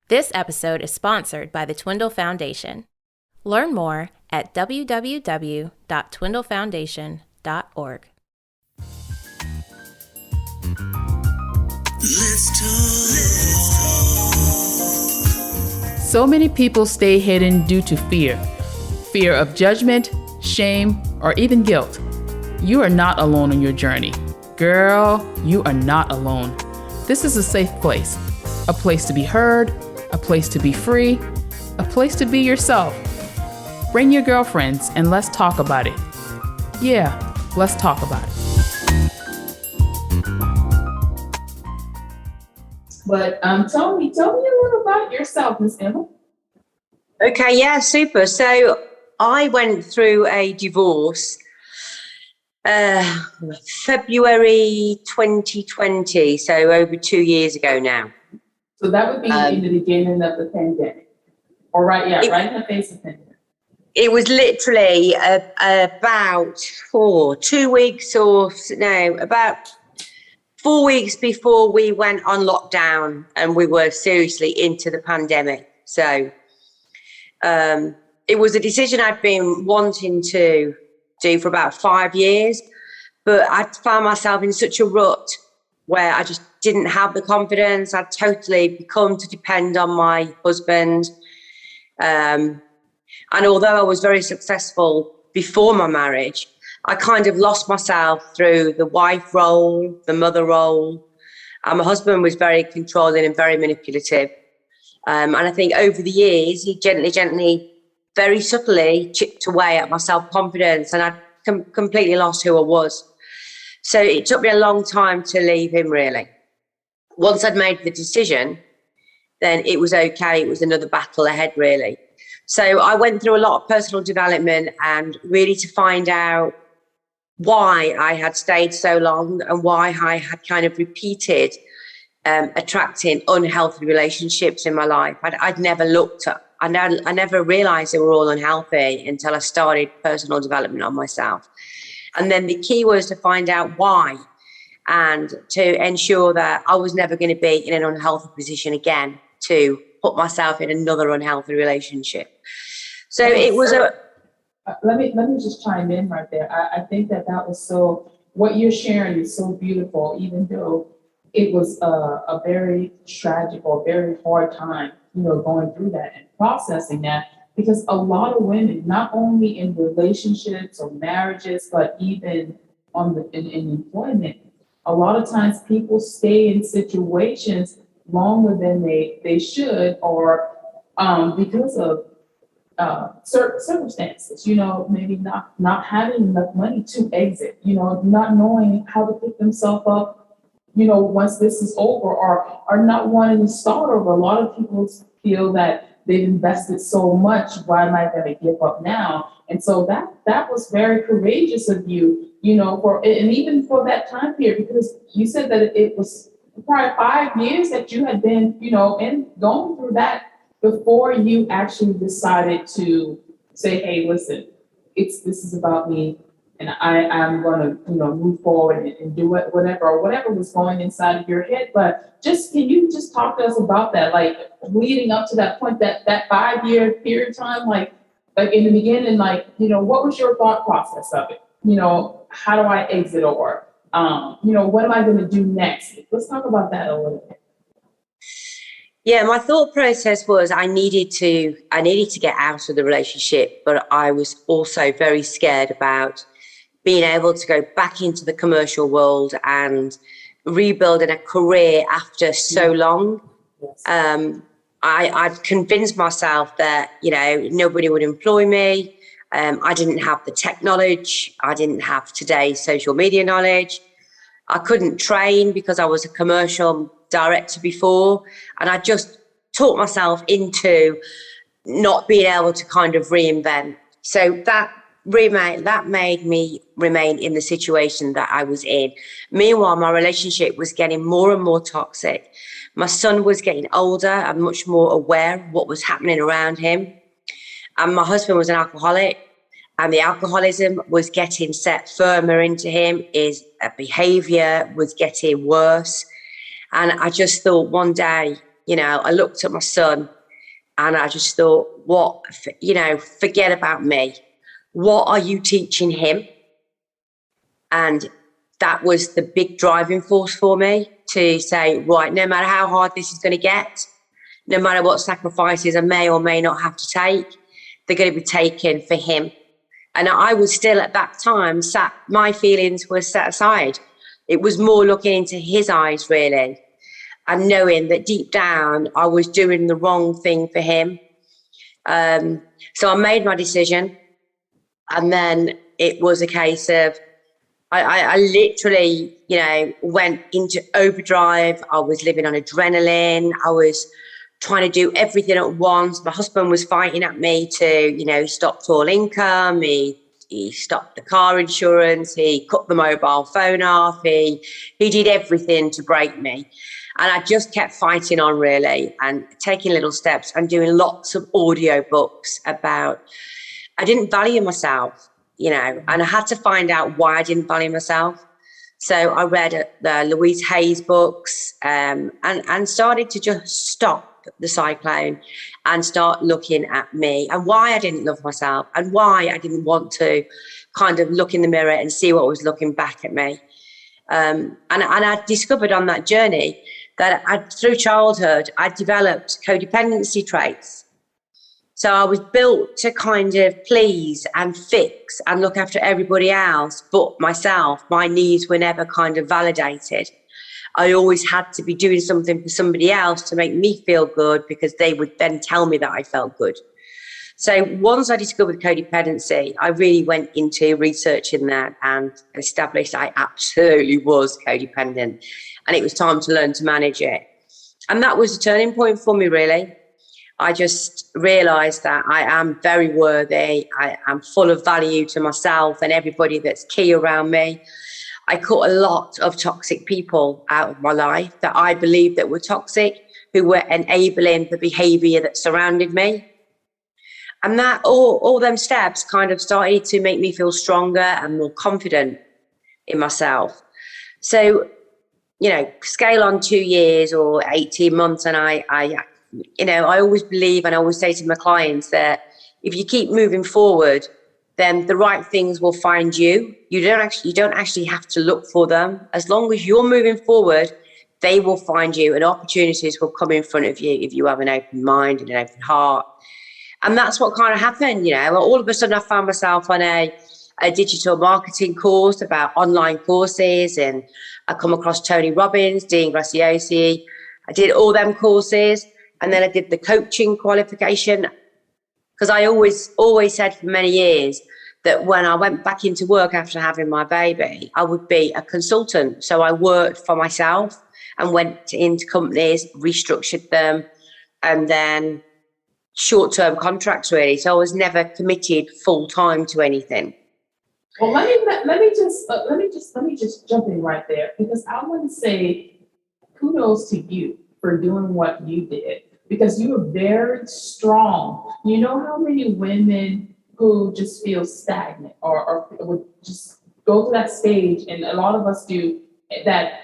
This episode is sponsored by the Twindle Foundation. Learn more at www.twindlefoundation.org. Let's talk. So many people stay hidden due to fear. Fear of judgment, shame, or even guilt. You are not alone on your journey. Girl, you are not alone. This is a safe place. A place to be heard, a place to be free, a place to be yourself. Bring your girlfriends and let's talk about it. Yeah, let's talk about it. But tell me a little about yourself, Miss Emma. Okay, yeah, super. So I went through a divorce February 2020, so over 2 years ago now. So that would be in the beginning of the pandemic. Right in the face of the pandemic. It was literally about 4 weeks before we went on lockdown and we were seriously into the pandemic. So it was a decision I'd been wanting to do for about 5 years, but I found myself in such a rut where I just didn't have the confidence. I'd totally become to depend on my husband. And although I was very successful before my marriage, I kind of lost myself through the wife role, the mother role. And my husband was very controlling and very manipulative. And I think over the years, he gently, very subtly chipped away at my self-confidence, and I completely lost who I was. So it took me a long time to leave him, really. Once I'd made the decision, then it was okay. It was another battle ahead, really. So I went through a lot of personal development and really to find out why I had stayed so long and why I had kind of repeated attracting unhealthy relationships in my life. I'd never looked at, I never realized they were all unhealthy until I started personal development on myself. And then the key was to find out why and to ensure that I was never going to be in an unhealthy position again to put myself in another unhealthy relationship. So it was Let me just chime in right there. I think that was so, what you're sharing is so beautiful, even though it was a very tragic or very hard time, going through that and processing that, because a lot of women, not only in relationships or marriages, but even in employment, a lot of times people stay in situations longer than they should, or because of certain circumstances, maybe not having enough money to exit, not knowing how to pick themselves up, once this is over, or not wanting to start over. A lot of people feel that they've invested so much, why am I going to give up now? And so that was very courageous of you, and even for that time period, because you said that it was probably 5 years that you had been, and going through that before you actually decided to say, hey, listen, this is about me, and I'm going to, move forward and do whatever was going inside of your head. But can you just talk to us about that, like leading up to that point, that 5 year period of time, like in the beginning, what was your thought process of it? How do I exit, or, what am I going to do next? Let's talk about that a little bit. Yeah, my thought process was I needed to get out of the relationship, but I was also very scared about being able to go back into the commercial world and rebuilding a career after so long. Yes. I'd convinced myself that, nobody would employ me. I didn't have the tech knowledge. I didn't have today's social media knowledge. I couldn't train because I was a commercial director before. And I just taught myself into not being able to kind of reinvent. So that made me remain in the situation that I was in. Meanwhile, my relationship was getting more and more toxic. My son was getting older and much more aware of what was happening around him. And my husband was an alcoholic, and the alcoholism was getting set firmer into him. His behavior was getting worse. And I just thought one day I looked at my son and I just thought, forget about me. What are you teaching him? And that was the big driving force for me to say, right, no matter how hard this is going to get, no matter what sacrifices I may or may not have to take, they're going to be taken for him. And I was still at that time my feelings were set aside. It was more looking into his eyes, really, and knowing that deep down I was doing the wrong thing for him. So I made my decision. And then it was a case of, I literally, went into overdrive. I was living on adrenaline. I was trying to do everything at once. My husband was fighting at me to, stop all income. He stopped the car insurance. He cut the mobile phone off. He did everything to break me. And I just kept fighting on, really, and taking little steps and doing lots of audio books about, I didn't value myself, and I had to find out why I didn't value myself. So I read the Louise Hay's books and started to just stop the cyclone and start looking at me and why I didn't love myself and why I didn't want to kind of look in the mirror and see what was looking back at me. And I discovered on that journey that through childhood, I developed codependency traits. So I was built to kind of please and fix and look after everybody else but myself. My needs were never kind of validated. I always had to be doing something for somebody else to make me feel good because they would then tell me that I felt good. So once I discovered codependency, I really went into researching that and established I absolutely was codependent, and it was time to learn to manage it. And that was a turning point for me, really. I just realised that I am very worthy. I am full of value to myself and everybody that's key around me. I cut a lot of toxic people out of my life that I believed that were toxic, who were enabling the behaviour that surrounded me. And that all them steps kind of started to make me feel stronger and more confident in myself. So, scale on 2 years or 18 months, and I always believe and I always say to my clients that if you keep moving forward, then the right things will find you. You don't actually have to look for them. As long as you're moving forward, they will find you and opportunities will come in front of you if you have an open mind and an open heart. And that's what kind of happened, all of a sudden I found myself on a digital marketing course about online courses, and I come across Tony Robbins, Dean Graziosi. I did all them courses, and then I did the coaching qualification, because I always said for many years that when I went back into work after having my baby, I would be a consultant. So I worked for myself and went into companies, restructured them, and then short-term contracts, really. So I was never committed full-time to anything. Well, let me just jump in right there, because I want to say kudos to you for doing what you did, because you were very strong. You know how many women who just feel stagnant or would just go to that stage, and a lot of us do that.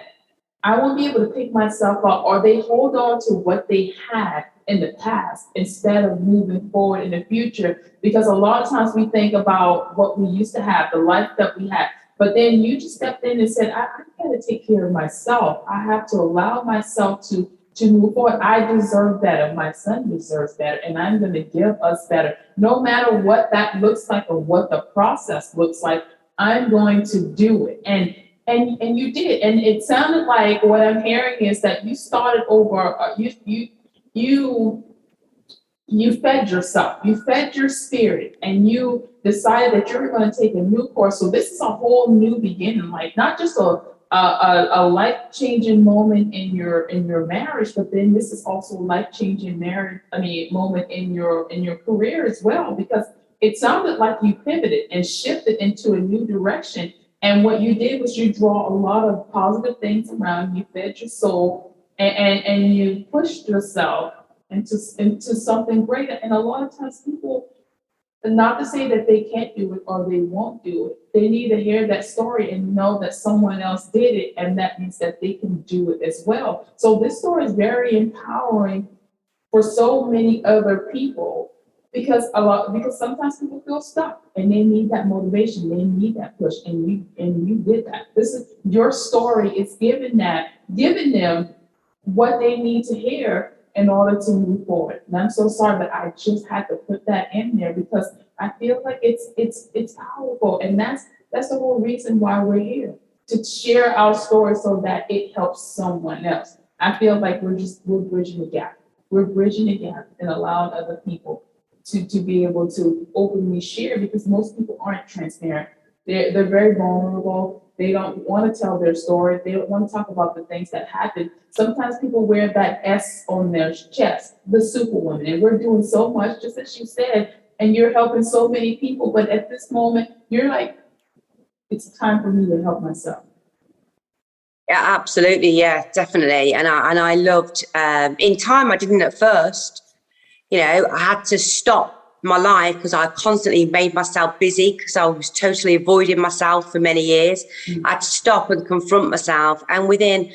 I won't be able to pick myself up, or they hold on to what they had in the past instead of moving forward in the future, because a lot of times we think about what we used to have, the life that we had, but then you just stepped in and said, I gotta take care of myself. I have to allow myself to move forward. I deserve better. My son deserves better, and I'm going to give us better. No matter what that looks like or what the process looks like, I'm going to do it. And you did. And it sounded like what I'm hearing is that you started over. You fed yourself. You fed your spirit, and you decided that you're going to take a new course. So this is a whole new beginning, like not just a life-changing moment in your marriage, but then this is also a life-changing moment in your career as well, because it sounded like you pivoted and shifted into a new direction. And what you did was you draw a lot of positive things around. You fed your soul, and you pushed yourself into something greater. And a lot of times people And not to say that they can't do it or they won't do it. They need to hear that story and know that someone else did it, and that means that they can do it as well. So this story is very empowering for so many other people, because sometimes people feel stuck and they need that motivation, they need that push, and you did that. This is your story. It's giving them what they need to hear in order to move forward. And I'm so sorry that I just had to put that in there, because I feel like it's powerful, and that's the whole reason why we're here, to share our story so that it helps someone else. I feel like we're bridging the gap. We're bridging the gap and allowing other people to be able to openly share, because most people aren't transparent. They're very vulnerable. They don't want to tell their story. They don't want to talk about the things that happen. Sometimes people wear that S on their chest, the superwoman, and we're doing so much, just as you said, and you're helping so many people. But at this moment, you're like, it's time for me to help myself. Yeah, absolutely. Yeah, definitely. And I loved, in time, I didn't at first, I had to stop my life because I constantly made myself busy, because I was totally avoiding myself for many years. I had to stop and confront myself. And within,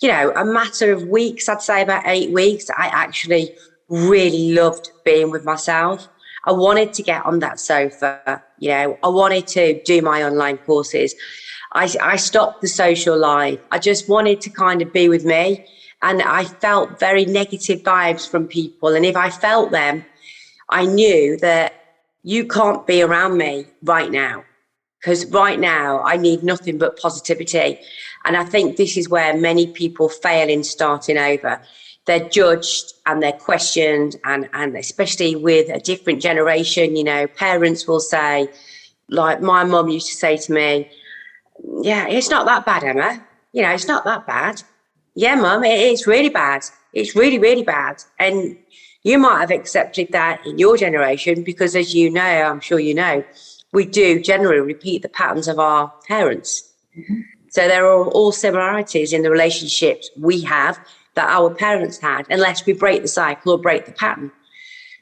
a matter of weeks, I'd say about 8 weeks, I actually really loved being with myself. I wanted to get on that sofa, I wanted to do my online courses. I stopped the social life. I just wanted to kind of be with me. And I felt very negative vibes from people. And if I felt them, I knew that you can't be around me right now, because right now I need nothing but positivity. And I think this is where many people fail in starting over. They're judged and they're questioned, and especially with a different generation, parents will say, like my mum used to say to me, yeah, it's not that bad, Emma. It's not that bad. Yeah, Mum, it's really bad. It's really, really bad. And you might have accepted that in your generation because, as you know, I'm sure you know, we do generally repeat the patterns of our parents. Mm-hmm. So there are all similarities in the relationships we have that our parents had, unless we break the cycle or break the pattern.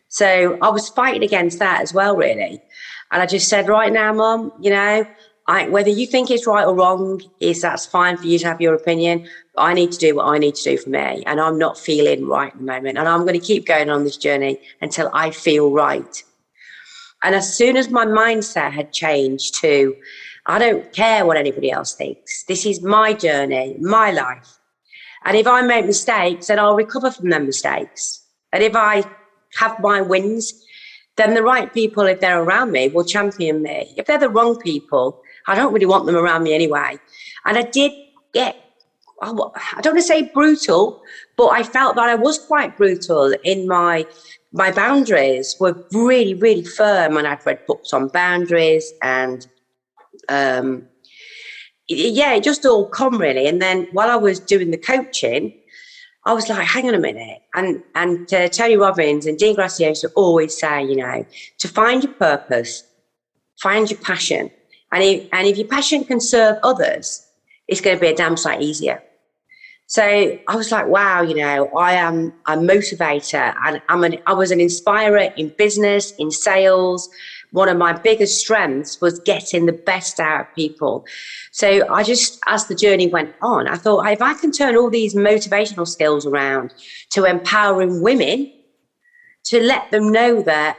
So I was fighting against that as well, really. And I just said, right now, Mum, whether you think it's right or wrong, that's fine for you to have your opinion. But I need to do what I need to do for me. And I'm not feeling right at the moment. And I'm going to keep going on this journey until I feel right. And as soon as my mindset had changed to, I don't care what anybody else thinks. This is my journey, my life. And if I make mistakes, then I'll recover from them mistakes. And if I have my wins, then the right people, if they're around me, will champion me. If they're the wrong people, I don't really want them around me anyway. And I did get, I don't want to say brutal, but I felt that I was quite brutal in my boundaries were really, really firm. And I've read books on boundaries, and it just all come really. And then while I was doing the coaching, I was like, hang on a minute. And Tony Robbins and Dean Graziosi always say, to find your purpose, find your passion. And if your passion can serve others, it's going to be a damn sight easier. So I was like, wow, I am a motivator, and I was an inspirer in business, in sales. One of my biggest strengths was getting the best out of people. So I just, as the journey went on, I thought, if I can turn all these motivational skills around to empowering women, to let them know that,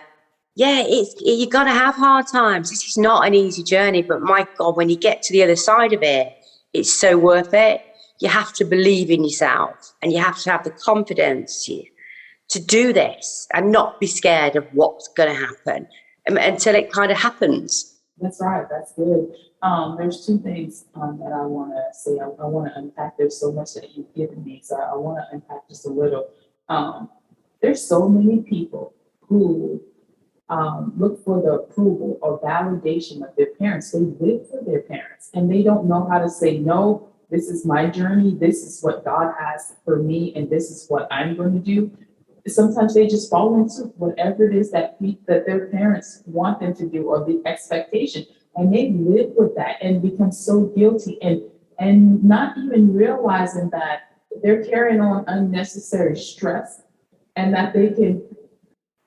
yeah, you're going to have hard times. This is not an easy journey, but my God, when you get to the other side of it, it's so worth it. You have to believe in yourself, and you have to have the confidence to do this and not be scared of what's going to happen until it kind of happens. That's right. That's good. There's two things that I want to say. I want to unpack. There's so much that you've given me, so I want to unpack just a little. There's so many people who look for the approval or validation of their parents. They live for their parents, and they don't know how to say no. This is my journey. This is what God has for me, and this is what I'm going to do. Sometimes they just fall into whatever it is that their parents want them to do, or the expectation, and they live with that and become so guilty, and not even realizing that they're carrying on unnecessary stress, and that they can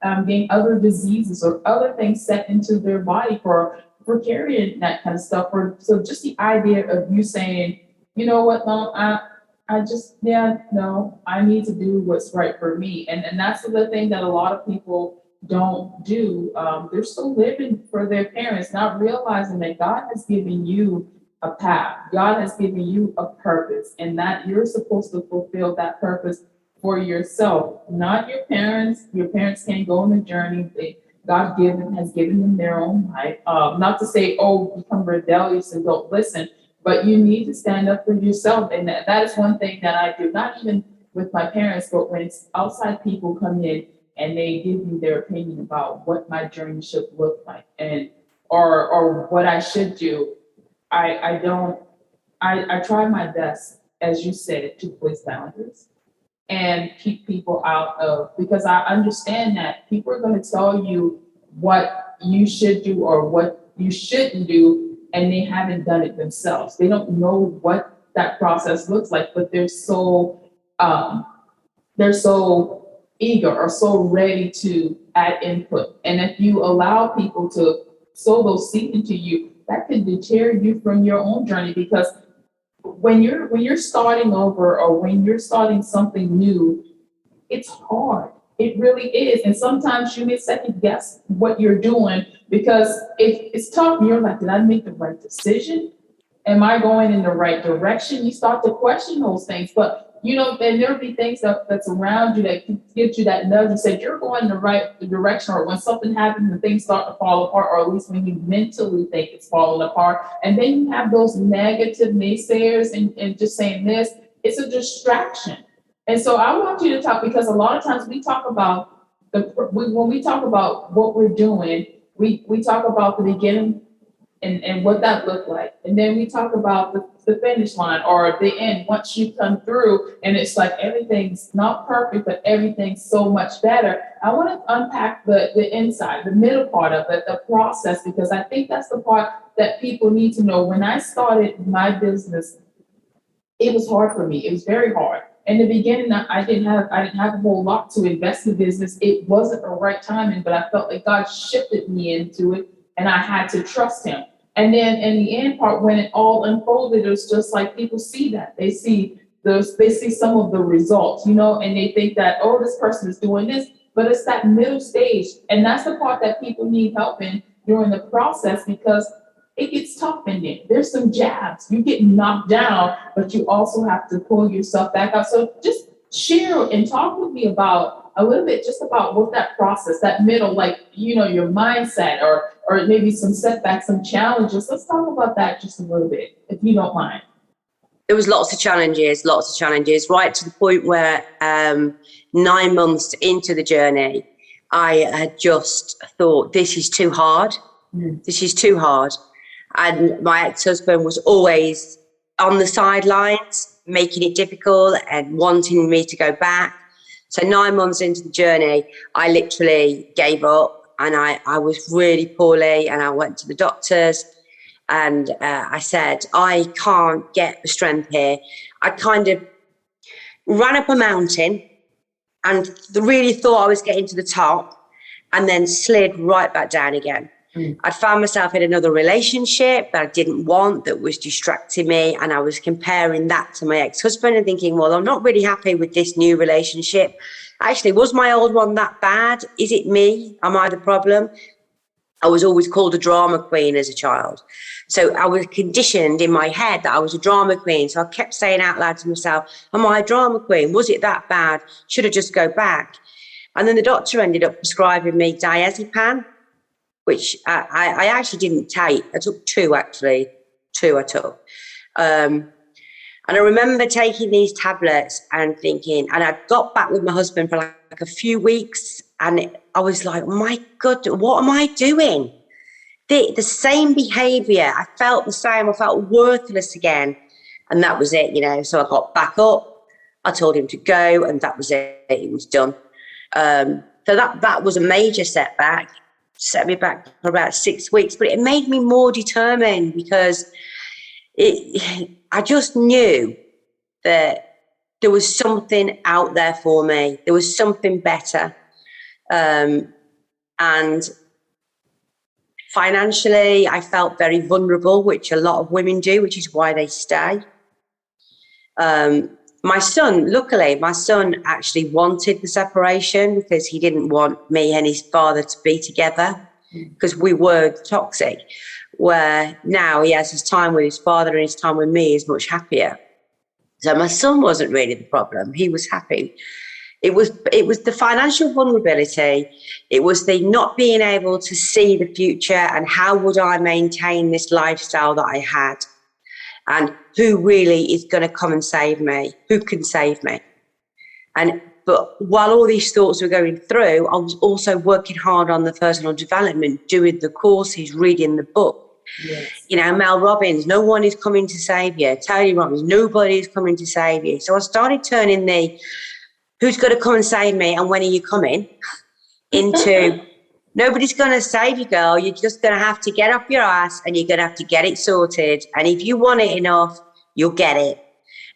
getting other diseases or other things set into their body for carrying that kind of stuff. So just the idea of you saying, you know what, Mom, I just, yeah, no, I need to do what's right for me. And that's the thing that a lot of people don't do. They're still living for their parents, not realizing that God has given you a path. God has given you a purpose, and that you're supposed to fulfill that purpose for yourself, not your parents. Your parents can't go on the journey. Has given them their own life. Not to say, oh, become rebellious and don't listen, but you need to stand up for yourself. And that is one thing that I do, not even with my parents, but when outside people come in and they give me their opinion about what my journey should look like and or what I should do. I try my best, as you said, to place boundaries and keep people out of, because I understand that people are going to tell you what you should do or what you shouldn't do, and they haven't done it themselves. They don't know what that process looks like, but they're so eager or so ready to add input. And if you allow people to sow those seeds into you, that could deter you from your own journey, because when you're starting over or when you're starting something new, it's hard. It really is. And sometimes you may second guess what you're doing because it's tough. You're like, did I make the right decision? Am I going in the right direction? You start to question those things. But then there'll be things that's around you that can give you that nudge and say you're going in the right direction, or when something happens and things start to fall apart, or at least when you mentally think it's falling apart. And then you have those negative naysayers and just saying this, it's a distraction. And so I want you to talk, because a lot of times we talk about when we talk about what we're doing, we talk about the beginning and what that looked like. And then we talk about the finish line or the end once you come through, and it's like everything's not perfect, but everything's so much better. I want to unpack the inside, the middle part of it, the process, because I think that's the part that people need to know. When I started my business, it was hard for me. It was very hard. In the beginning, I didn't have a whole lot to invest in business. It wasn't the right timing, but I felt like God shifted me into it, and I had to trust Him. And then in the end part, when it all unfolded, it was just like people see that. They see some of the results, and they think that, oh, this person is doing this, but it's that middle stage. And that's the part that people need help in during the process, because it gets tough in there. There's some jabs. You get knocked down, but you also have to pull yourself back up. So just share and talk with me about a little bit just about what that process, that middle, like, your mindset or maybe some setbacks, some challenges. Let's talk about that just a little bit, if you don't mind. There was lots of challenges, right to the point where 9 months into the journey, I had just thought, this is too hard. This is too hard. And my ex-husband was always on the sidelines, making it difficult and wanting me to go back. So 9 months into the journey, I literally gave up, and I was really poorly, and I went to the doctors, and I said, I can't get the strength here. I kind of ran up a mountain and really thought I was getting to the top, and then slid right back down again. I found myself in another relationship that I didn't want, that was distracting me. And I was comparing that to my ex-husband and thinking, well, I'm not really happy with this new relationship. Actually, was my old one that bad? Is it me? Am I the problem? I was always called a drama queen as a child. So I was conditioned in my head that I was a drama queen. So I kept saying out loud to myself, am I a drama queen? Was it that bad? Should I just go back? And then the doctor ended up prescribing me diazepam, which I actually didn't take. I took two I took. And I remember taking these tablets and thinking, and I got back with my husband for like a few weeks, and I was like, my God, what am I doing? The same behavior. I felt the same. I felt worthless again. And that was it, So I got back up. I told him to go, and that was it. It was done. So that was a major setback. Set me back for about 6 weeks, but it made me more determined, because I just knew that there was something out there for me. There was something better. And financially, I felt very vulnerable, which a lot of women do, which is why they stay. Luckily, my son actually wanted the separation because he didn't want me and his father to be together because we were toxic, where now he has his time with his father and his time with me is much happier. So my son wasn't really the problem. He was happy. It was the financial vulnerability. It was the not being able to see the future and how would I maintain this lifestyle that I had, and who really is going to come and save me? Who can save me? But while all these thoughts were going through, I was also working hard on the personal development, doing the courses, reading the book. Yes. You know, Mel Robbins, no one is coming to save you. Tony Robbins, nobody is coming to save you. So I started turning the who's going to come and save me and when are you coming into nobody's going to save you, girl. You're just going to have to get up your ass and you're going to have to get it sorted. And if you want it enough, you'll get it.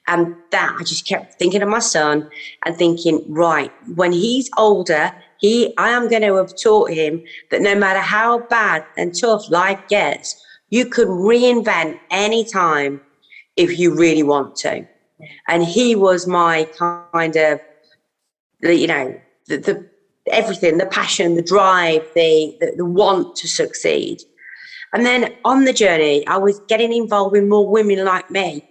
And that I just kept thinking of my son and thinking, right, when he's older, I am going to have taught him that no matter how bad and tough life gets, you can reinvent any time if you really want to. And he was my kind of, you know, the everything, the passion, the drive, the want to succeed. And then on the journey, I was getting involved with more women like me.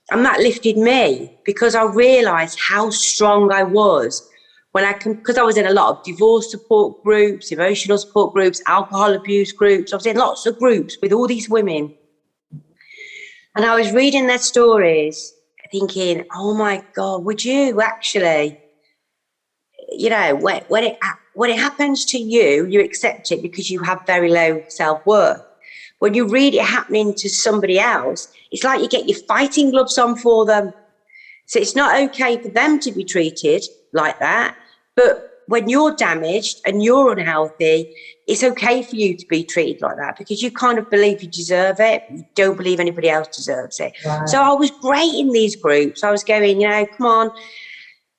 And that lifted me because I realised how strong I was because I was in a lot of divorce support groups, emotional support groups, alcohol abuse groups. I was in lots of groups with all these women. And I was reading their stories thinking, oh my God, would you actually, you know, when it happens to you, you accept it because you have very low self-worth. When you read it happening to somebody else, it's like you get your fighting gloves on for them. So it's not okay for them to be treated like that. But when you're damaged and you're unhealthy, it's okay for you to be treated like that because you kind of believe you deserve it. You don't believe anybody else deserves it. Right. So I was great in these groups. I was going, you know, come on,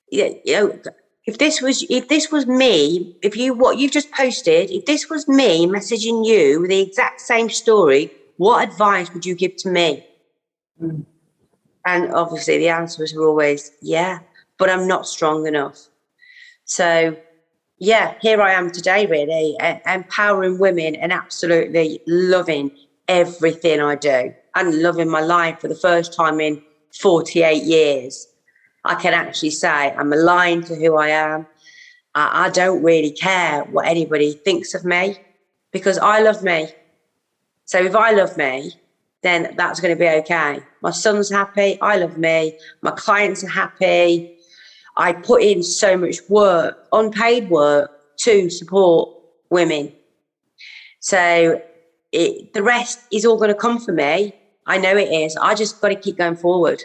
you know, if this was me, what you've just posted, if this was me messaging you with the exact same story, what advice would you give to me? Mm. And obviously the answers were always, yeah, but I'm not strong enough. So, yeah, here I am today, really, empowering women and absolutely loving everything I do and loving my life for the first time in 48 years. I can actually say I'm aligned to who I am. I don't really care what anybody thinks of me because I love me. So if I love me, then that's going to be okay. My son's happy. I love me. My clients are happy. I put in so much work, unpaid work, to support women. So the rest is all going to come for me. I know it is. I just got to keep going forward.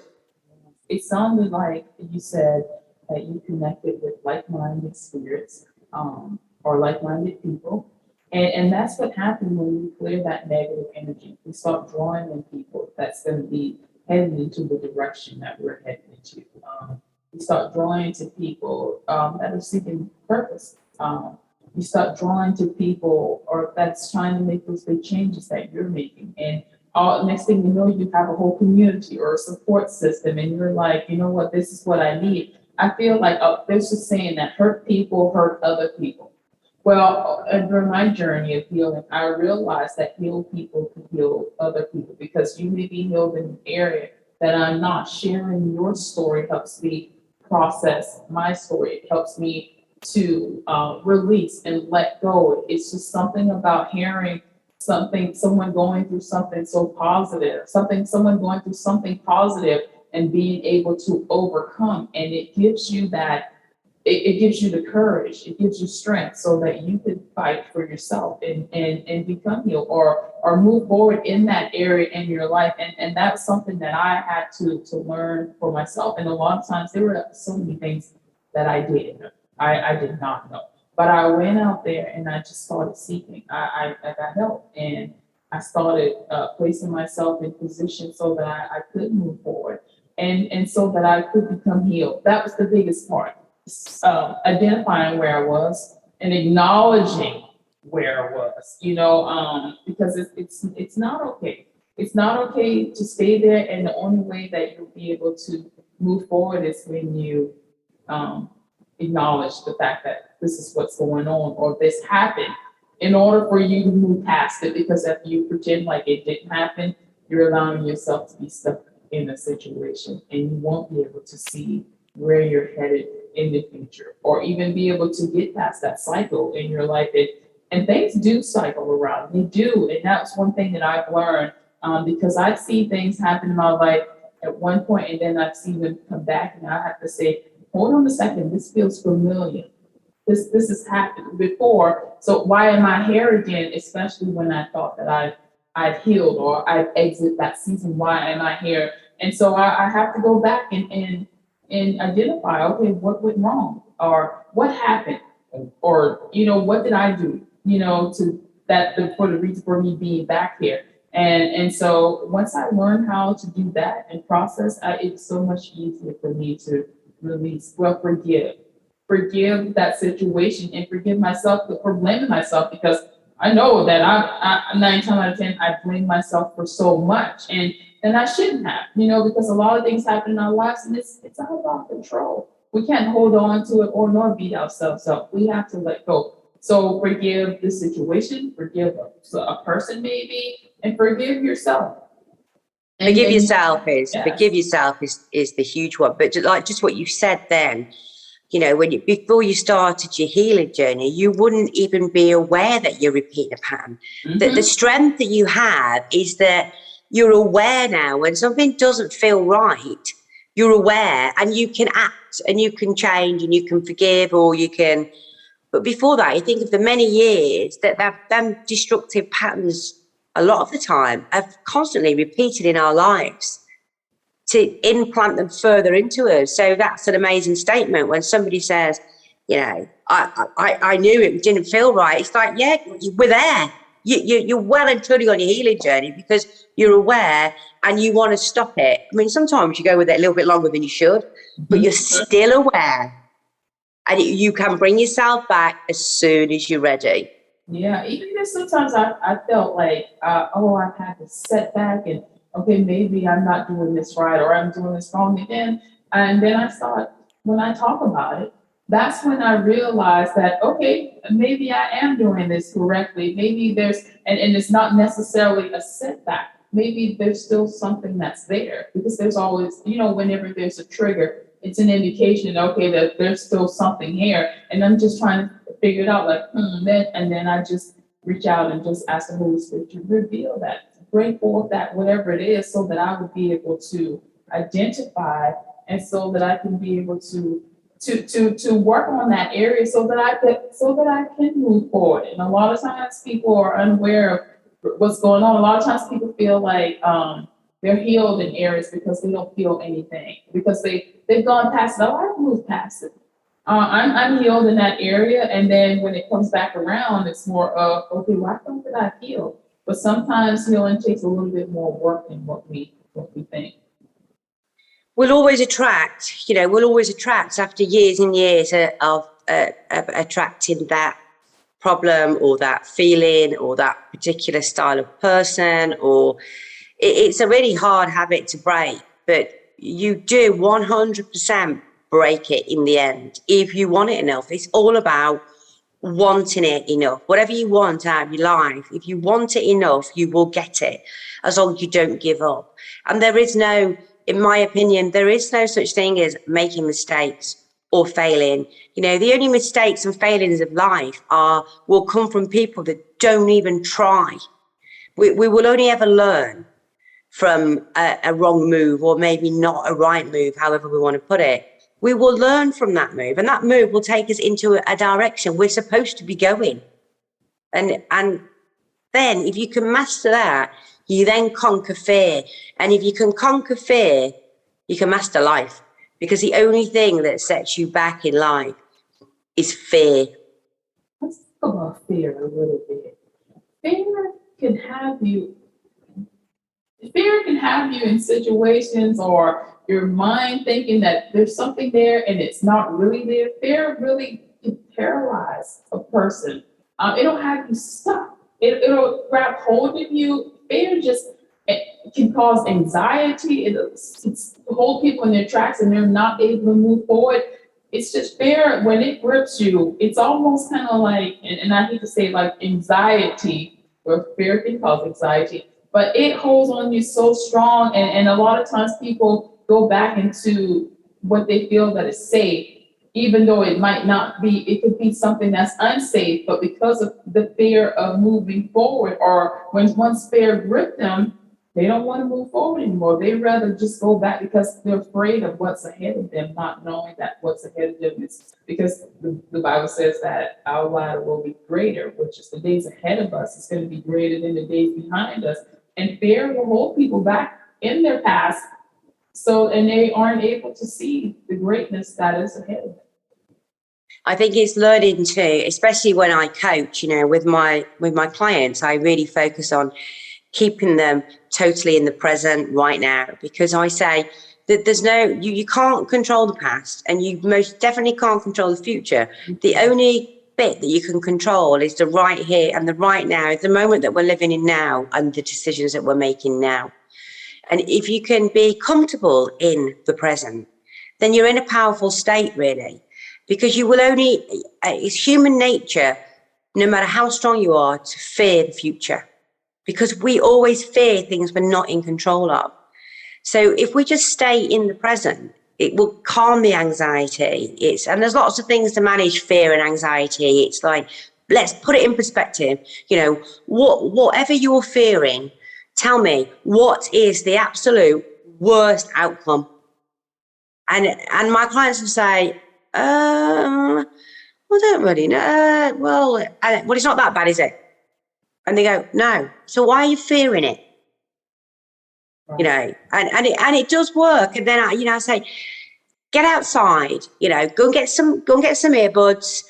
It sounded like you said that you connected with like-minded spirits or like-minded people. And that's what happened when we clear that negative energy. We start drawing in people that's going to be heading into the direction that we're heading into. We start drawing to people that are seeking purpose. You start drawing to people or that's trying to make those big changes that you're making. And next thing you know, you have a whole community or a support system, and you're like, you know what, this is what I need. I feel like there's a saying that hurt people hurt other people. Well, during my journey of healing, I realized that healed people can heal other people because you may be healed in an area that I'm not. Sharing your story helps me process my story. It helps me to release and let go. It's just something about hearing someone going through something so positive, someone going through something positive and being able to overcome. And it gives you that, it gives you the courage, it gives you strength so that you can fight for yourself and become healed or move forward in that area in your life. And that's something that I had to learn for myself. And a lot of times there were so many things that I did not know. But I went out there and I just started seeking. I got help and I started placing myself in position so that I could move forward and so that I could become healed. That was the biggest part. Identifying where I was, and acknowledging where it was, because it's not okay. It's not okay to stay there, and the only way that you'll be able to move forward is when you acknowledge the fact that this is what's going on or this happened in order for you to move past it. Because if you pretend like it didn't happen, you're allowing yourself to be stuck in a situation, and you won't be able to see where you're headed in the future, or even be able to get past that cycle in your life. And things do cycle around, they do. And that's one thing that I've learned, because I've seen things happen in my life at one point, and then I've seen them come back, and I have to say, hold on a second, this feels familiar. This has happened before, so why am I here again? Especially when I thought that I've healed or I've exited that season. Why am I here? And so I have to go back and identify, okay, what went wrong, or what happened, or what did I do, to that for the reason for me being back here. And so once I learned how to do that and process, it's so much easier for me to release, forgive that situation, and forgive myself for blaming myself, because I know that I'm 9 times out of 10, I blame myself for so much, and I shouldn't have, because a lot of things happen in our lives, and it's out of our control. We can't hold on to it or nor beat ourselves up. We have to let go. So forgive the situation, forgive a person maybe, and forgive yourself. Forgive yourself is the huge one. But just what you said then, before you started your healing journey, you wouldn't even be aware that you're repeating a pattern. Mm-hmm. The strength that you have is that you're aware now when something doesn't feel right. You're aware, and you can act, and you can change, and you can forgive, or you can. But before that, you think of the many years that them destructive patterns, a lot of the time, have constantly repeated in our lives to implant them further into us. So that's an amazing statement when somebody says, I knew it didn't feel right. It's like, yeah, we're there. You're well and truly on your healing journey because you're aware and you want to stop it. I mean, sometimes you go with it a little bit longer than you should, but you're still aware, and you can bring yourself back as soon as you're ready. Yeah, even if sometimes I felt like, I've had this setback, and okay, maybe I'm not doing this right, or I'm doing this wrong again. And then I thought, when I talk about it, that's when I realized that, okay, maybe I am doing this correctly. Maybe and it's not necessarily a setback. Maybe there's still something that's there, because there's always, whenever there's a trigger, it's an indication, okay, that there's still something here. And I'm just trying to figure it out, like, and then I just reach out and just ask the Holy Spirit to reveal that, to bring forth that, whatever it is, so that I would be able to identify, and so that I can be able to work on that area, so that I can move forward. And a lot of times people are unaware of what's going on. A lot of times people feel like they're healed in areas because they don't feel anything, because they've gone past it. Oh, I've moved past it. I'm healed in that area, and then when it comes back around, it's more of, okay, why don't I heal? But sometimes healing takes a little bit more work than what we think. We'll always attract after years and years of attracting that problem or that feeling or that particular style of person, or it's a really hard habit to break, but you do 100% break it in the end if you want it enough. It's all about wanting it enough. Whatever you want out of your life, if you want it enough, you will get it, as long as you don't give up. And there is no, in my opinion, there is no such thing as making mistakes or failing. The only mistakes and failings of life will come from people that don't even try. We will only ever learn from a wrong move, or maybe not a right move, however we want to put it. We will learn from that move, and that move will take us into a direction we're supposed to be going. And then if you can master that, you then conquer fear. And if you can conquer fear, you can master life, because the only thing that sets you back in life is fear. Let's talk about fear a little bit. Fear can have you in situations, or your mind thinking that there's something there and it's not really there. Fear really can paralyze a person. It'll have you stuck. It'll grab hold of you. Fear just it can cause anxiety. It's hold people in their tracks and they're not able to move forward. It's just fear when it grips you. It's almost kind of like, and I hate to say like anxiety, or fear can cause anxiety, but it holds on you so strong. And a lot of times people go back into what they feel that is safe, even though it might not be, it could be something that's unsafe, but because of the fear of moving forward, or when once fear gripped them, they don't want to move forward anymore. They rather just go back because they're afraid of what's ahead of them, not knowing that what's ahead of them is because the Bible says that our ladder will be greater, which is the days ahead of us. It's going to be greater than the days behind us. And fear will hold people back in their past. So, and they aren't able to see the greatness that is ahead of them. I think it's learning to, especially when I coach, with my clients, I really focus on keeping them totally in the present right now, because I say that there's you can't control the past, and you most definitely can't control the future. The only bit that you can control is the right here and the right now, the moment that we're living in now, and the decisions that we're making now. And if you can be comfortable in the present, then you're in a powerful state, really, because you will only, it's human nature, no matter how strong you are, to fear the future, because we always fear things we're not in control of. So if we just stay in the present, it will calm the anxiety. And there's lots of things to manage fear and anxiety. It's like, let's put it in perspective. Whatever you're fearing, tell me, what is the absolute worst outcome? And my clients will say, I don't really know. Well, it's not that bad, is it? And they go, no. So why are you fearing it? Right. And it does work. And then I say, get outside. Go and get some earbuds.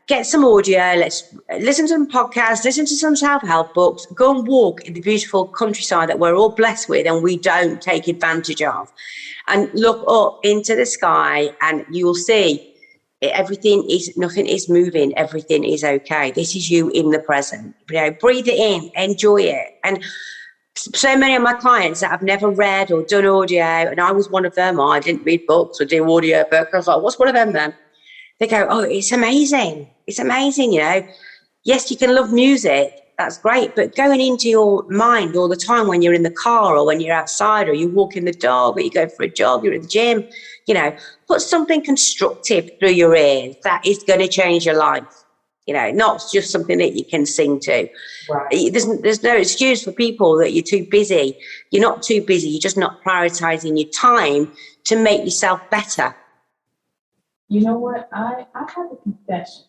Get some audio. Let's listen to some podcasts. Listen to some self-help books. Go and walk in the beautiful countryside that we're all blessed with, and we don't take advantage of. And look up into the sky, and you will see nothing is moving. Everything is okay. This is you in the present. Breathe it in, enjoy it. And so many of my clients that have never read or done audio, and I was one of them. I didn't read books or do audio books. I was like, what's one of them then? They go, oh, it's amazing. It's amazing, Yes, you can love music. That's great. But going into your mind all the time when you're in the car or when you're outside or you're walking the dog or you go for a jog, you're at the gym, put something constructive through your ears that is going to change your life. Not just something that you can sing to. Right. There's no excuse for people that you're too busy. You're not too busy. You're just not prioritizing your time to make yourself better. You know what? I have a confession.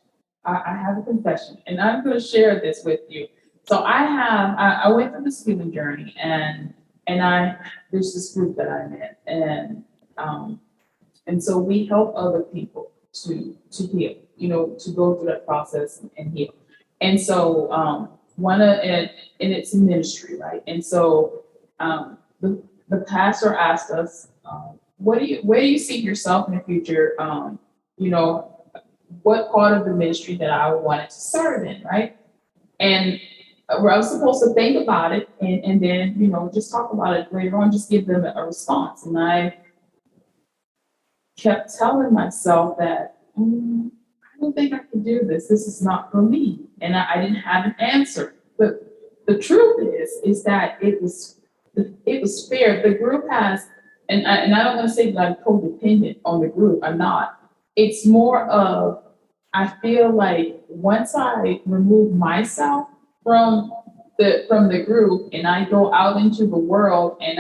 I have a confession, and I'm going to share this with you. So I went through this healing journey, and there's this group that I'm in, and so we help other people to heal, to go through that process and heal. And so and it's a ministry, right? And so the pastor asked us, where do you see yourself in the future? What part of the ministry that I wanted to serve in, right? And I was supposed to think about it and then, just talk about it later on, just give them a response. And I kept telling myself that, I don't think I can do this. This is not for me. And I didn't have an answer. But the truth is that it was fair. The group has, and I don't want to say that I'm codependent on the group. I'm not. It's more of, I feel like once I remove myself from the group and I go out into the world, and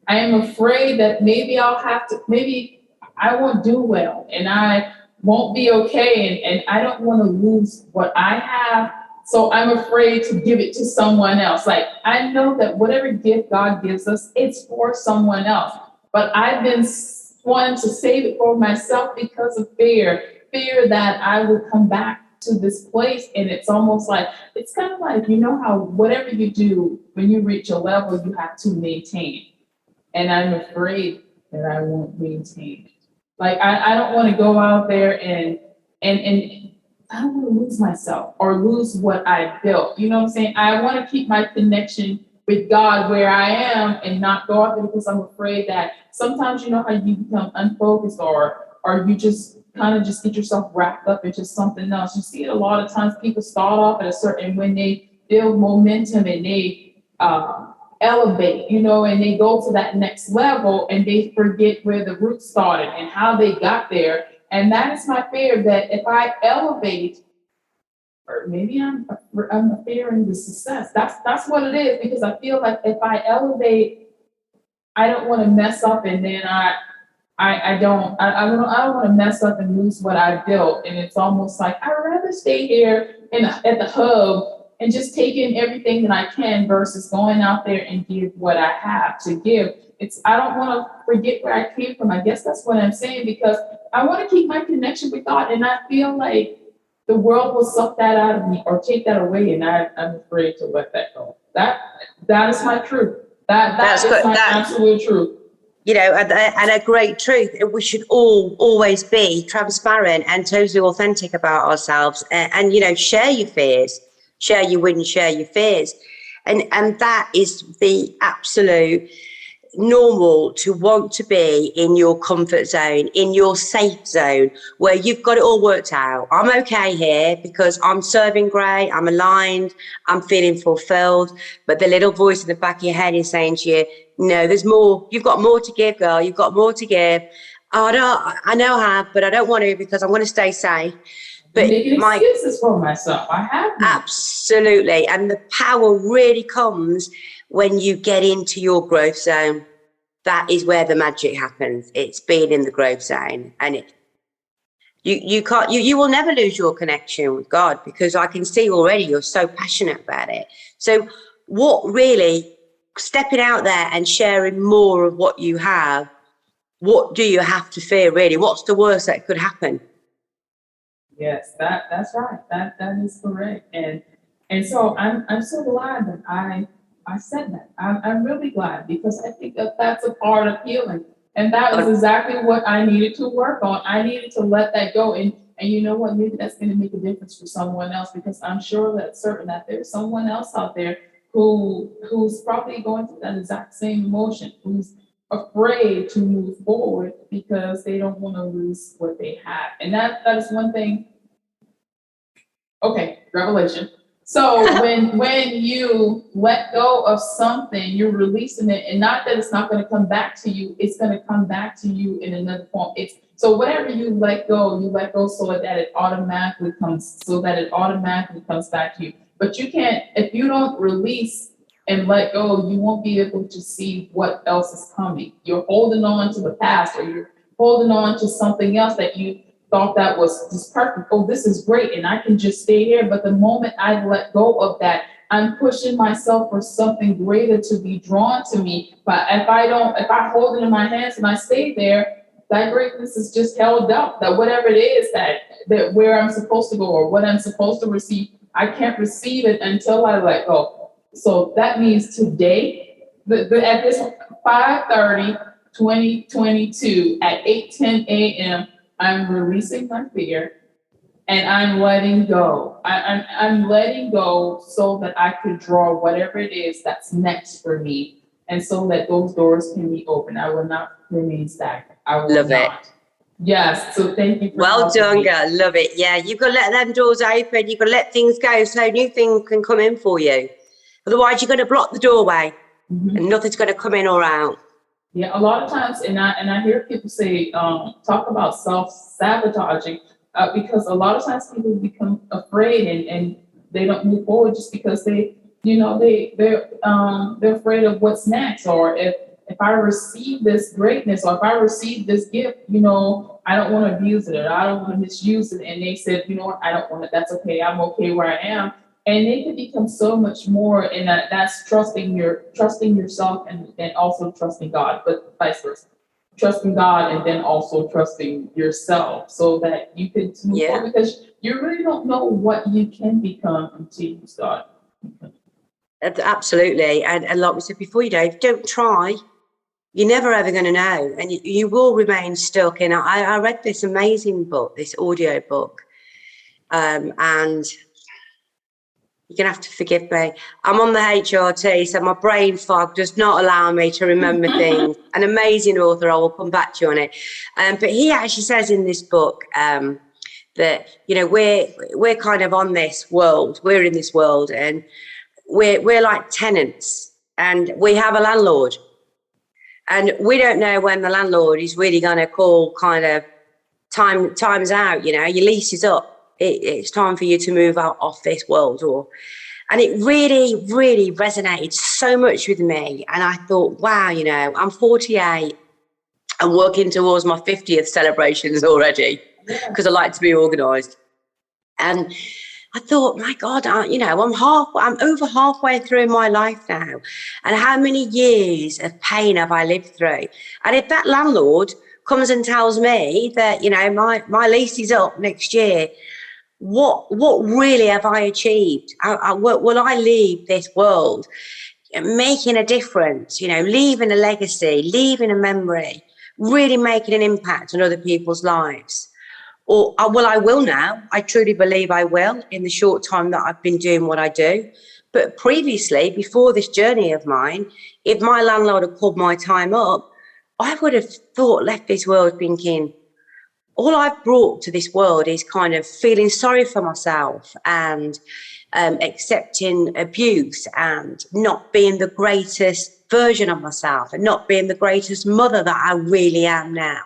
I am afraid that maybe I won't do well and I won't be okay, and I don't want to lose what I have. So I'm afraid to give it to someone else. Like, I know that whatever gift God gives us, it's for someone else. But I've been wanting to save it for myself because of fear that I would come back to this place. And it's almost like, it's kind of like, how whatever you do, when you reach a level, you have to maintain. And I'm afraid that I won't maintain it. Like, I don't want to go out there and and I don't want to lose myself or lose what I built. You know what I'm saying? I want to keep my connection with God where I am and not go out there because I'm afraid that sometimes you know how you become unfocused or you just kind of just get yourself wrapped up into something else. You see it a lot of times. People start off at a certain, when they build momentum and they elevate, you know, and they go to that next level and they forget where the roots started and how they got there. And that is my fear, that if I elevate, or maybe I'm fearing the success. That's what it is, because I feel like if I elevate, I don't want to mess up, and then I don't want to mess up and lose what I built. And it's almost like I'd rather stay here at the hub and just take in everything that I can versus going out there and give what I have to give. I don't want to forget where I came from. I guess that's what I'm saying, because I want to keep my connection with God, and I feel like the world will suck that out of me or take that away, and I'm afraid to let that go. That is my truth. That's my absolute truth. You know, and a great truth. We should always be transparent and totally authentic about ourselves, and you know, share your fears, share your wins, share your fears, and that is the absolute normal, to want to be in your comfort zone, in your safe zone, where you've got it all worked out. I'm okay here because I'm serving great, I'm aligned, I'm feeling fulfilled. But the little voice in the back of your head is saying to you, no, there's more. You've got more to give, girl. You've got more to give. Oh, I know I have, but I don't want to because I want to stay safe. But making excuses for myself. I have absolutely. And the power really comes when you get into your growth zone. That is where the magic happens. It's being in the growth zone, and you will never lose your connection with God, because I can see already you're so passionate about it. So what really, stepping out there and sharing more of what you have, what do you have to fear really? What's the worst that could happen? Yes, that's right. That is correct. And so I'm so glad that I said that. I'm really glad, because I think that that's a part of healing. And that was exactly what I needed to work on. I needed to let that go. And you know what? Maybe that's going to make a difference for someone else, because I'm sure that there's someone else out there who's probably going through that exact same emotion, who's afraid to move forward because they don't want to lose what they have. And that is one thing. Okay, revelation. So when you let go of something, you're releasing it, and not that it's not going to come back to you, it's going to come back to you in another form. So whatever you let go so that it automatically comes back to you. But you can't, if you don't release and let go, you won't be able to see what else is coming. You're holding on to the past, or you're holding on to something else that you thought that was just perfect. Oh, this is great, and I can just stay here. But the moment I let go of that, I'm pushing myself for something greater to be drawn to me. But if I hold it in my hands and I stay there, that greatness is just held up. That whatever it is that where I'm supposed to go or what I'm supposed to receive, I can't receive it until I let go. So that means today, at this 5:30, 2022 at 8:10 a.m., I'm releasing my fear, and I'm letting go. I'm letting go so that I could draw whatever it is that's next for me, and so that those doors can be open. I will not remain stagnant. I will Love not. It. Yes. So thank you. Well done, girl. Love it. Yeah, you've got to let them doors open. You've got to let things go so new things can come in for you. Otherwise, you're going to block the doorway, and nothing's going to come in or out. Yeah, a lot of times, and I hear people say, talk about self-sabotaging, because a lot of times people become afraid and they don't move forward just because they're afraid of what's next, or if I receive this greatness, or if I receive this gift, I don't want to abuse it, or I don't want to misuse it. And they said, you know what, I don't want it. That's okay. I'm okay where I am. And they can become so much more, and that's trusting yourself and also trusting God, but vice versa. Trusting God and then also trusting yourself, so that you can move forward, because you really don't know what you can become until you start. Absolutely. And like we said before, don't try. You're never ever going to know, and you will remain stuck. And I read this amazing book, this audio book, And you're going to have to forgive me. I'm on the HRT, so my brain fog does not allow me to remember things. An amazing author, I will come back to you on it. But he actually says in this book that, you know, we're kind of on this world. We're in this world, and we're like tenants, and we have a landlord. And we don't know when the landlord is really going to call kind of time's out, you know, your lease is up. It's time for you to move out of this world. And it really, really resonated so much with me. And I thought, wow, you know, I'm 48 and working towards my 50th celebrations already because I like to be organised. And I thought, my God, you know, I'm over halfway through my life now. And how many years of pain have I lived through? And if that landlord comes and tells me that, you know, my lease is up next year, what really have I achieved? Will I leave this world making a difference, you know, leaving a legacy, leaving a memory, really making an impact on other people's lives? Or, well, I will now. I truly believe I will in the short time that I've been doing what I do. But previously, before this journey of mine, if my landlord had called my time up, I would have left this world thinking, all I've brought to this world is kind of feeling sorry for myself and accepting abuse and not being the greatest version of myself and not being the greatest mother that I really am now.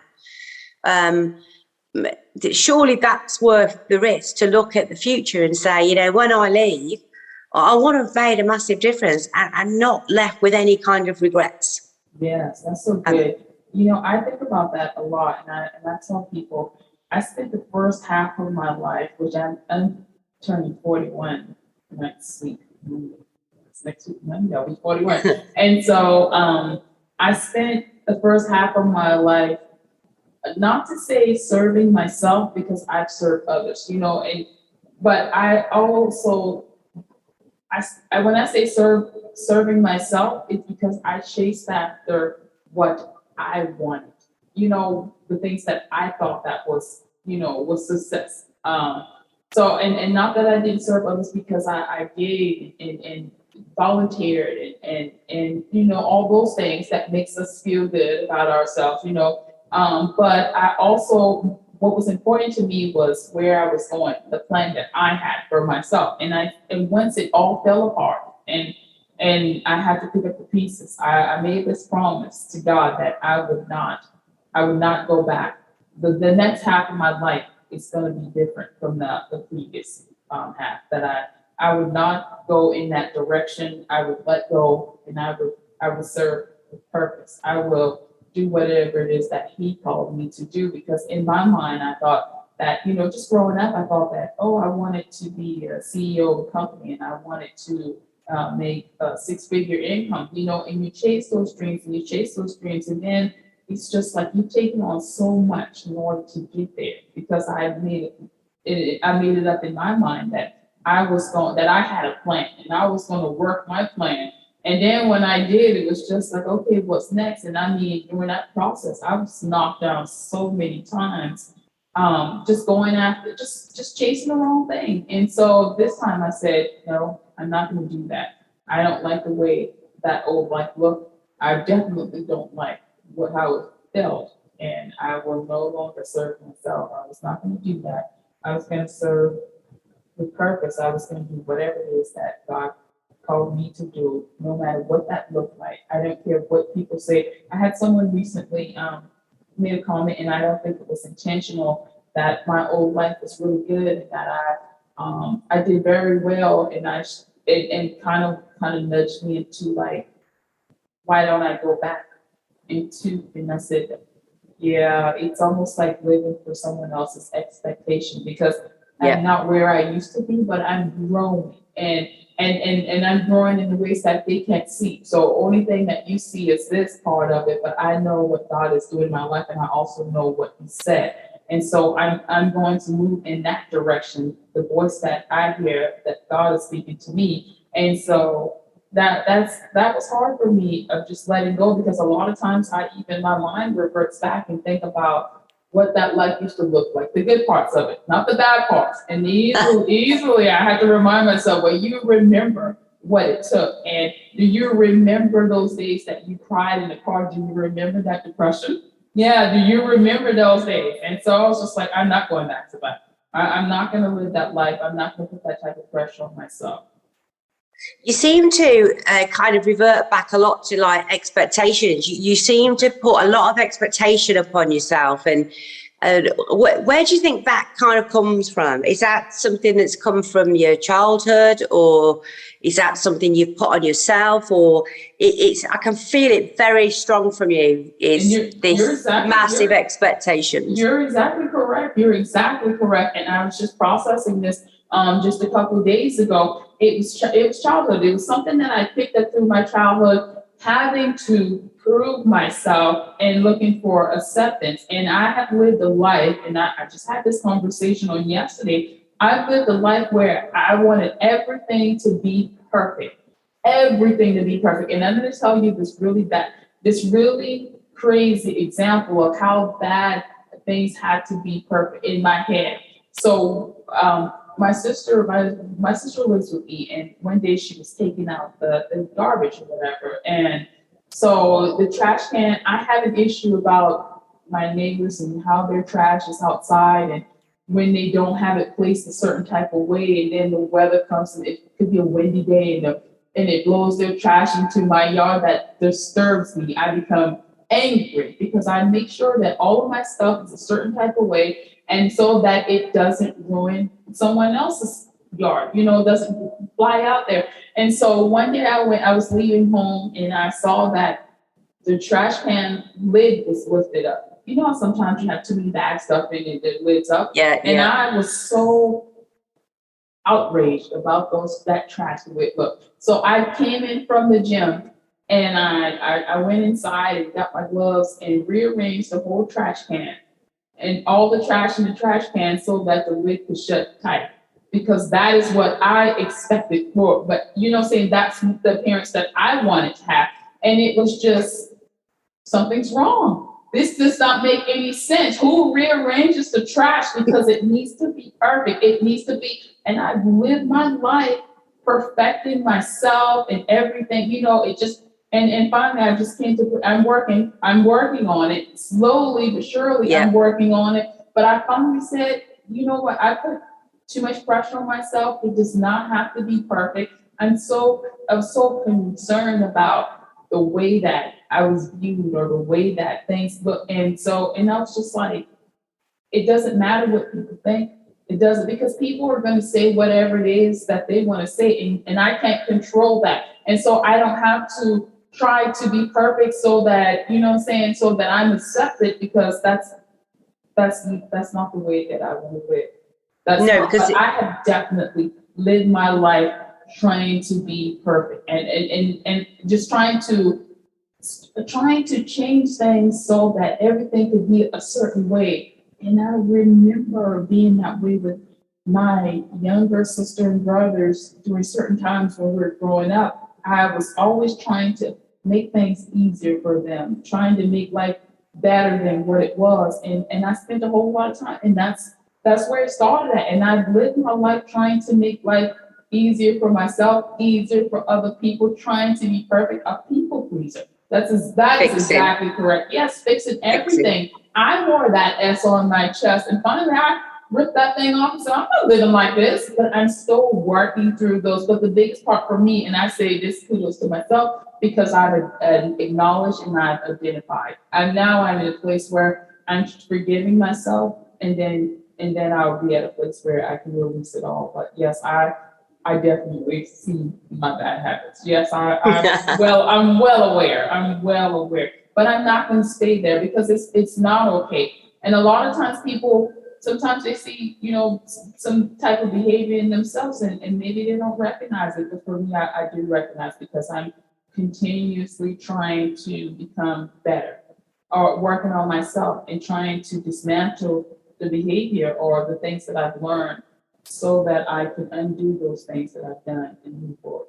Surely that's worth the risk to look at the future and say, you know, when I leave, I want to have made a massive difference and not left with any kind of regrets. Yes, that's so good. You know, I think about that a lot, and I tell people, I spent the first half of my life, which I'm turning 41 next week. Next week, Monday, I'll be 41. And so I spent the first half of my life, not to say serving myself, because I've served others, you know, but I also, when I say serving myself, it's because I chased after what I wanted, you know, the things that I thought that was, you know, was success. So, and not that I didn't serve others, because I gave and volunteered and, you know, all those things that makes us feel good about ourselves, you know. But I also, what was important to me was where I was going, the plan that I had for myself. And once it all fell apart and I had to pick up the pieces, I made this promise to God that I would not go back. The next half of my life is going to be different from the previous half, that I would not go in that direction. I would let go, and I would serve with purpose. I will do whatever it is that He called me to do, because in my mind, I thought that, you know, just growing up, I thought that, I wanted to be a CEO of a company, and I wanted to make a six-figure income, you know, and you chase those dreams, and then it's just like you've taken on so much in order to get there, because I made it up in my mind that I had a plan, and I was going to work my plan. And then when I did, it was just like, okay, what's next? And I mean, during that process, I was knocked down so many times, just going after, just chasing the wrong thing. And so this time I said, no, I'm not going to do that. I don't like the way that old life looked. I definitely don't like how it felt. And I will no longer serve myself. I was not going to do that. I was going to serve with purpose. I was going to do whatever it is that God called me to do, no matter what that looked like. I don't care what people say. I had someone recently made a comment, and I don't think it was intentional, that my old life was really good, and that I did very well, and it kind of nudged me into like, why don't I go back into? And I said, yeah, it's almost like living for someone else's expectation, because I'm not where I used to be, but I'm growing, and I'm growing in the ways that they can't see. So only thing that you see is this part of it, but I know what God is doing in my life, and I also know what He said. And so I'm going to move in that direction, the voice that I hear, that God is speaking to me. And so that was hard for me, of just letting go, because a lot of times my mind reverts back and think about what that life used to look like, the good parts of it, not the bad parts. And easily I had to remind myself, well, you remember what it took. And do you remember those days that you cried in the car? Do you remember that depression? Yeah, do you remember those days? And so I was just like, I'm not going back to that. I'm not going to live that life. I'm not going to put that type of pressure on myself. You seem to kind of revert back a lot to like expectations. You seem to put a lot of expectation upon yourself. And where do you think that kind of comes from? Is that something that's come from your childhood, or is that something you've put on yourself? Or it's I can feel it very strong from you, is this massive expectations. You're exactly correct. You're exactly correct. And I was just processing this just a couple of days ago. It was childhood. It was something that I picked up through my childhood, having to prove myself and looking for acceptance. And I have lived a life, and I just had this conversation on yesterday. I've lived a life where I wanted everything to be perfect, everything to be perfect. And I'm going to tell you this really crazy example of how bad things had to be perfect in my head. So, my sister lives with me, and one day she was taking out the garbage or whatever. And so the trash can, I have an issue about my neighbors and how their trash is outside, and when they don't have it placed a certain type of way, and then the weather comes and it could be a windy day and it blows their trash into my yard, that disturbs me. I become angry because I make sure that all of my stuff is a certain type of way, and so that it doesn't ruin someone else's yard, doesn't fly out there. And so one day I was leaving home, and I saw that the trash can lid was lifted up. You know how sometimes you have too many bags stuff in it, the lid's up? Yeah. And I was so outraged about that trash lid look. So I came in from the gym, and I went inside and got my gloves and rearranged the whole trash can and all the trash in the trash can so that the lid could shut tight, because that is what I expected for. But saying that's the appearance that I wanted to have. And it was just, something's wrong. This does not make any sense. Who rearranges the trash? Because it needs to be perfect. It needs to be, and I've lived my life perfecting myself and everything, it just, and finally I just came to, I'm working on it slowly but surely. Yeah. I'm working on it. But I finally said, you know what? I put too much pressure on myself. It does not have to be perfect. I'm so concerned about the way that I was viewed or the way that things look. And I was just like, it doesn't matter what people think. It doesn't, because people are going to say whatever it is that they want to say, and I can't control that. And so I don't have to try to be perfect so that, so that I'm accepted, because that's not the way that I want to live. But I have definitely lived my life trying to be perfect and just trying to change things so that everything could be a certain way. And I remember being that way with my younger sister and brothers during certain times when we were growing up. I was always trying to make things easier for them, trying to make life better than what it was. And I spent a whole lot of time, and that's where it started at. And I've lived my life trying to make life easier for myself, easier for other people, trying to be perfect, a people pleaser. That is exactly correct. Yes, fixing everything. I wore that S on my chest, and finally I ripped that thing off and said, I'm not living like this, but I'm still working through those. But the biggest part for me, and I say this kudos to myself, because I've acknowledged and I've identified. And now I'm in a place where I'm forgiving myself, and then I'll be at a place where I can release it all. But yes, I definitely see my bad habits. Yes, I'm well aware, but I'm not going to stay there, because it's not okay. And a lot of times sometimes they see, some type of behavior in themselves, and maybe they don't recognize it. But for me, I do recognize, because I'm continuously trying to become better, or working on myself and trying to dismantle the behavior or the things that I've learned, so that I can undo those things that I've done and move forward.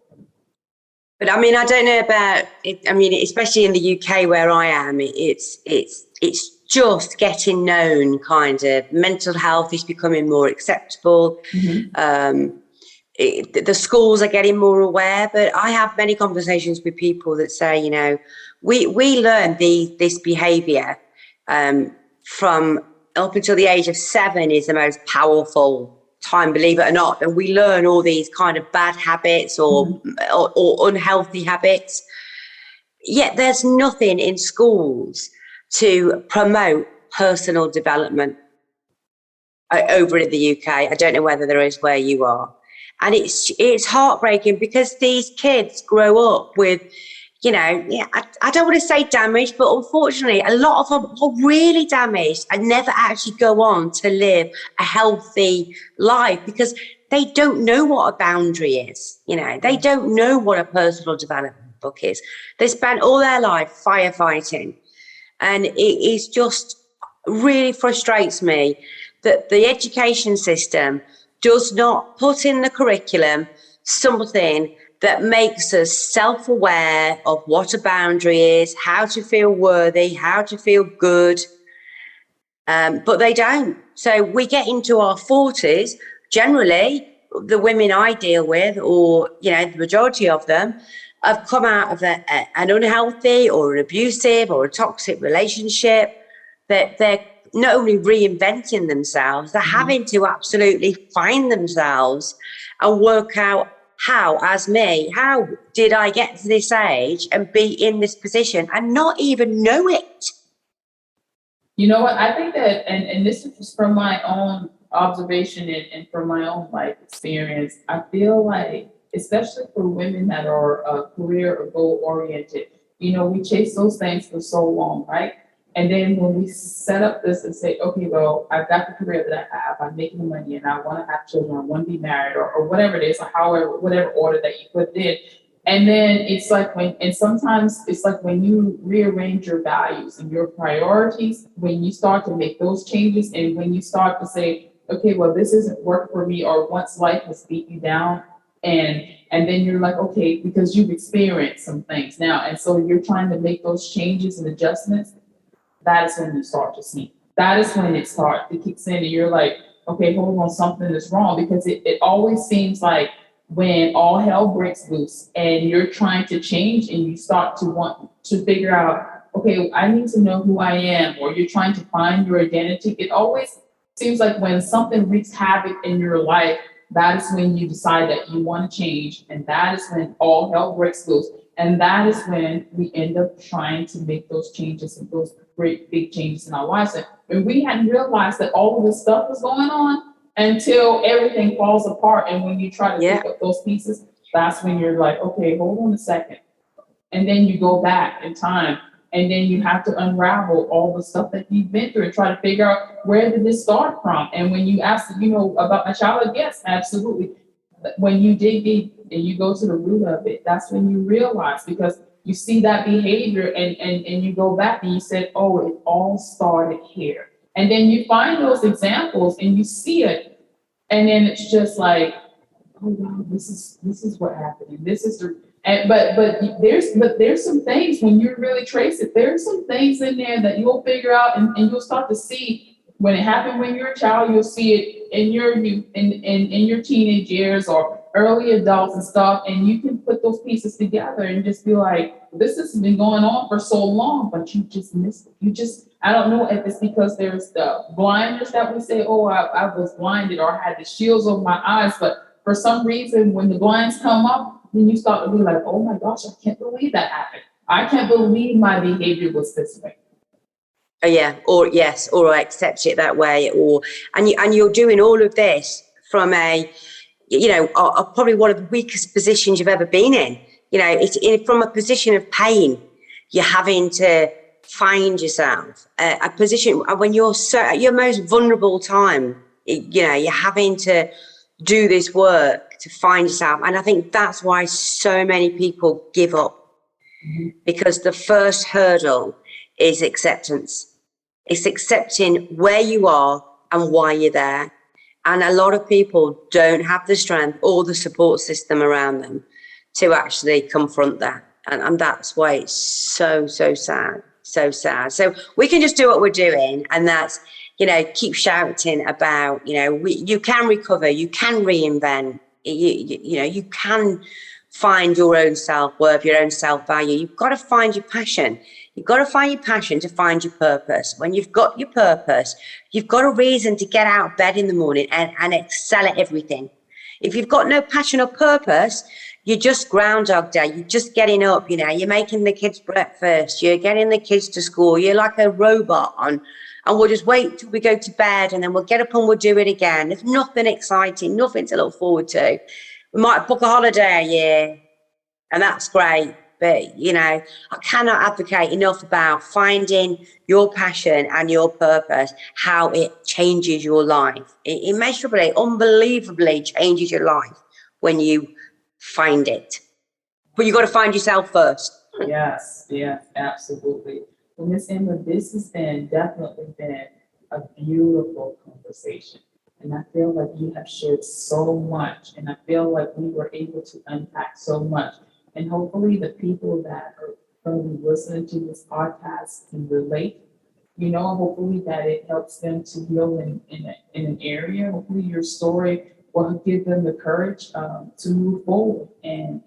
But I mean, I don't know about it. I mean, especially in the UK where I am, it's just getting known, kind of. Mental health is becoming more acceptable. The schools are getting more aware, but I have many conversations with people that say, you know, we learn this behaviour from up until the age of 7 is the most powerful time, believe it or not. And we learn all these kind of bad habits or unhealthy habits. Yet there's nothing in schools to promote personal development over in the UK. I don't know whether there is where you are. And it's heartbreaking because these kids grow up with, you know, I don't want to say damaged, but unfortunately, a lot of them are really damaged and never actually go on to live a healthy life because they don't know what a boundary is. You know, they don't know what a personal development book is. They spent all their life firefighting. And it is just really frustrates me that the education system does not put in the curriculum something that makes us self-aware of what a boundary is, how to feel worthy, how to feel good. But they don't. So we get into our 40s, generally, the women I deal with, or, you know, the majority of them, have come out of an unhealthy or an abusive or a toxic relationship, that they're not only reinventing themselves, they're having to absolutely find themselves and work out how did I get to this age and be in this position and not even know it? You know what? I think that, and this is just from my own observation and from my own life experience, I feel like, especially for women that are career or goal oriented, you know, we chase those things for so long, right? And then when we set up this and say, okay, well, I've got the career that I have, I'm making money and I want to have children, I want to be married or whatever it is, or however, whatever order that you put it in. And then it's like sometimes it's like when you rearrange your values and your priorities, when you start to make those changes and when you start to say, okay, well, this isn't work for me, or once life has beat you down, and then you're like, okay, because you've experienced some things now, and so you're trying to make those changes and adjustments. That is when you start to see. That is when it kicks in, and you're like, okay, hold on, something is wrong, because it always seems like when all hell breaks loose and you're trying to change and you start to want to figure out, okay, I need to know who I am, or you're trying to find your identity. It always seems like when something wreaks havoc in your life, that is when you decide that you want to change, and that is when all hell breaks loose. And that is when we end up trying to make those changes and those great big changes in our lives. And we hadn't realized that all of this stuff was going on until everything falls apart. And when you try to pick up those pieces, that's when you're like, okay, hold on a second. And then you go back in time, and then you have to unravel all the stuff that you've been through and try to figure out, where did this start from? And when you ask, you know, about my childhood, yes, absolutely. When you dig deep and you go to the root of it, that's when you realize, because you see that behavior and you go back and you said, oh, it all started here. And then you find those examples and you see it. And then it's just like, oh wow, this is what happened. This is the, and but there's some things, when you really trace it, there's some things in there that you'll figure out, and you'll start to see when it happened when you're a child. You'll see it in your youth, in your teenage years or early adults and stuff, and you can put those pieces together and just be like, this has been going on for so long, but you just missed it. I don't know if it's because there's the blindness that we say, oh, I was blinded or I had the shields over my eyes, but for some reason, when the blinds come up, then you start to be like, oh my gosh, I can't believe that happened. I can't believe my behavior was this way. Or I accept it that way, and you're doing all of this from probably one of the weakest positions you've ever been in. You know, it's from a position of pain. You're having to find yourself a position when you're at your most vulnerable time. You know, you're having to do this work to find yourself, and I think that's why so many people give up, because the first hurdle is acceptance. It's accepting where you are and why you're there. And a lot of people don't have the strength or the support system around them to actually confront that. And that's why it's so, so sad. So sad. So we can just do what we're doing, and that's, keep shouting about, you can recover, you can reinvent, you can find your own self-worth, your own self-value. You've got to find your passion. You've got to find your passion to find your purpose. When you've got your purpose, you've got a reason to get out of bed in the morning and excel at everything. If you've got no passion or purpose, you're just Groundhog Day. You're just getting up, you're making the kids breakfast, you're getting the kids to school, you're like a robot and we'll just wait till we go to bed and then we'll get up and we'll do it again. There's nothing exciting, nothing to look forward to. We might book a holiday a year, and that's great. But, I cannot advocate enough about finding your passion and your purpose, how it changes your life. It immeasurably, unbelievably changes your life when you find it. But you've got to find yourself first. Yes, absolutely. Well, Miss Emma, this has definitely been a beautiful conversation. And I feel like you have shared so much, and I feel like we were able to unpack so much. And hopefully the people that are going to be listening to this podcast can relate, hopefully that it helps them to heal in an area. Hopefully your story will give them the courage to move forward and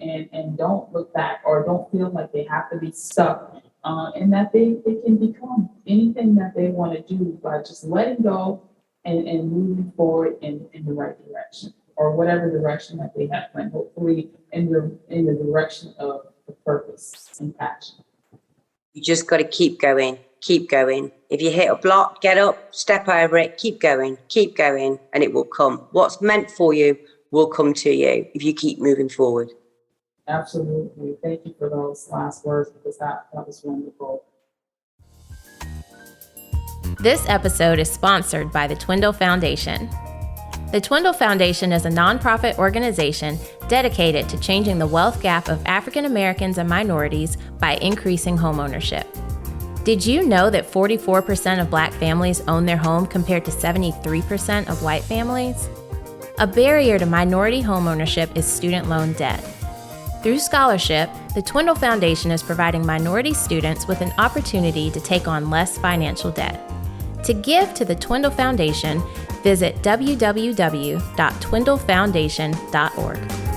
don't look back or don't feel like they have to be stuck, and that they can become anything that they want to do by just letting go and moving forward in the right direction, or whatever direction that they have planned, hopefully in the direction of the purpose and passion. You just got to keep going. If you hit a block, get up, step over it, keep going, and it will come. What's meant for you will come to you if you keep moving forward. Absolutely. Thank you for those last words, because that was wonderful. This episode is sponsored by the Twindle Foundation. The Twindle Foundation is a nonprofit organization dedicated to changing the wealth gap of African Americans and minorities by increasing homeownership. Did you know that 44% of Black families own their home compared to 73% of white families? A barrier to minority homeownership is student loan debt. Through scholarship, the Twindle Foundation is providing minority students with an opportunity to take on less financial debt. To give to the Twindle Foundation, visit www.twindlefoundation.org.